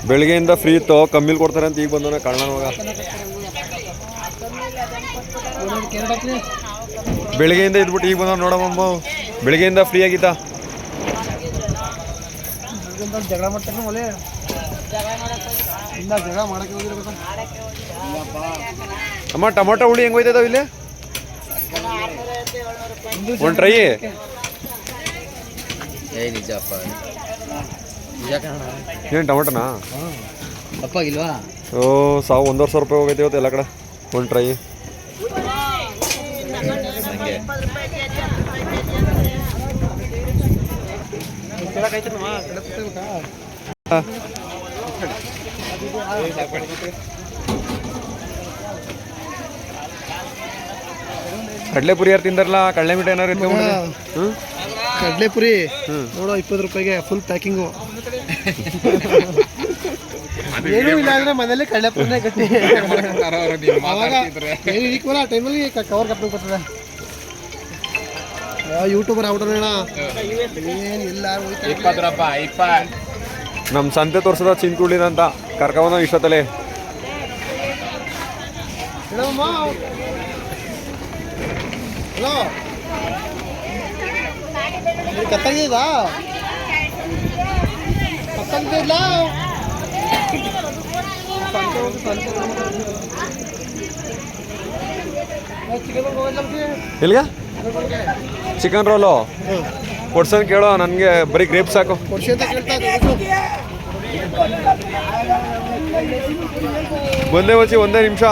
ಬೆಳಿಗ್ಗೆಯಿಂದ ಫ್ರೀ ಇತ್ತು, ಕಮ್ಮಿಲಿ ಕೊಡ್ತಾರೆ ಅಂತ ಈಗ ಬಂದವನ ಕಳ್ಳ ಮಗ. ಬೆಳಿಗ್ಗೆಯಿಂದ ಇದ್ಬಿಟ್ಟು ಈಗ ಬಂದವ್ ನೋಡಮ್ಮ. ಬೆಳಿಗ್ಗೆಯಿಂದ ಫ್ರೀ ಆಗಿದ್ದ. ಜಗಳ ಮಾಡ್ತಾನೆ ಒಲೆ ಇಲ್ಲ ಜಗಳ ಮಾಡಕ್ಕೆ ಹೋಗಿರ್ಬೇಕು. ಅಮ್ಮ ಟೊಮೊಟೊ ಹುಳಿ ಹೆಂಗೆ ಹೋಯ್ತದವ ಇಲ್ಲಿ? ಒಂದು ಟ್ರೈ. ನಿಜಪ್ಪ ಏನು ಟೊಮೊಟೊನಾ ಅಪ್ಪಾಗಿಲ್ವಾ? ಓ 1,000-1,500 ರೂಪಾಯಿ ಹೋಗೈತೆ ಇವತ್ತು ಎಲ್ಲ ಕಡೆ. ಒಂದು ಟ್ರೈ. ಕಡಲೆಪುರಿ ಯಾರು ತಿಂದಾರಲ್ಲ, ಕಡಲೆ ಮಿಠಾಯಿ ಏನಾರು ಇತ್ತು. ಕಡಲೆಪುರಿ ನೋಡೋ 20 ರೂಪಾಯಿಗೆ ಫುಲ್ ಪ್ಯಾಕಿಂಗು. ಏನೂ ಇಲ್ಲ ಅಂದ್ರೆ ಮನೇಲಿ ಕಡಲೆಪುರಿನೇ ಕಟ್ಟಿ ಆ ಟೈಮಲ್ಲಿ ಕವರ್ ಕಟ್ಬೇಕು ಬರ್ತದೆ. ಯೂಟ್ಯೂಬರ್ ಔಟರ್ಣ ಏನಿಲ್ಲ. ನಮ್ಮ ಸಂತೆ ತೋರ್ಸದ ಚಿಂತುಳಿದ ಅಂತ ಕರ್ಕೊಂಬಂದ ಇಷ್ಟೊತ್ತಲೆ. ಹಲೋ ಕತ್ತಂಗಿದ ಕತ್ತಂಗಿಲ್ಲ ಇಲ್ಲಿಗ ಚಿಕನ್ ರೋಲು ಕೊಡ್ಸೋನ್ ಕೇಳೋ, ನನಗೆ ಬರೀ ಗ್ರೇಪ್ ಸಾಕು. ಕೊಡ್ಸಿ ಅಂತ ಕೇಳ್ತಾ ಬಂದೇ ಬಚ್ಚಿ, ಒಂದೇ ನಿಮಿಷ.